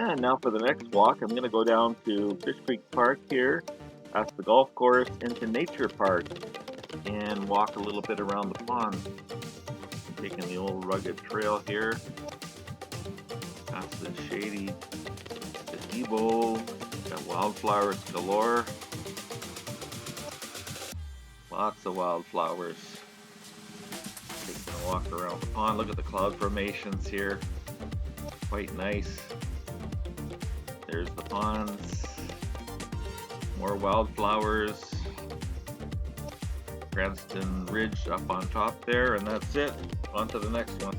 And now for the next walk, I'm going to go down to Fish Creek Park here, past the golf course, into Nature Park, and walk a little bit around the pond. I'm taking the old rugged trail here, past the shady gazebo, got wildflowers galore, lots of wildflowers. Taking a walk around the pond, look at the cloud formations here, quite nice. There's the ponds, more wildflowers, Cranston Ridge up on top there, and that's it. On to the next one.